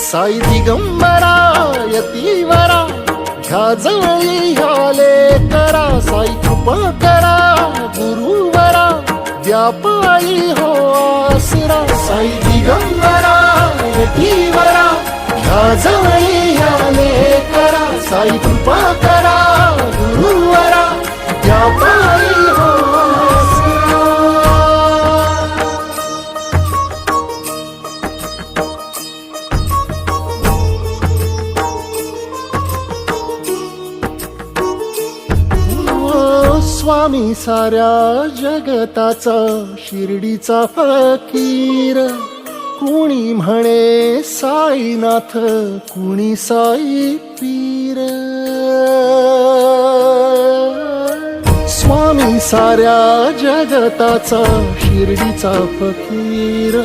साई दिगंबरा यतीवरा ह्या जवळी ह्याले करा साई कृपा करा गुरुवरा व्यापाई हो आसरा साई दिगंबरा यतीवरा ह्या जवळी ह्याले करा साई कृपा करा गुरुवरा व्यापाई हो आसरा. स्वामी साऱ्या जगताचा शिर्डीचा फकीर कुणी म्हणे साईनाथ कुणी साई पीर. स्वामी साऱ्या जगताचा शिर्डीचा फकीर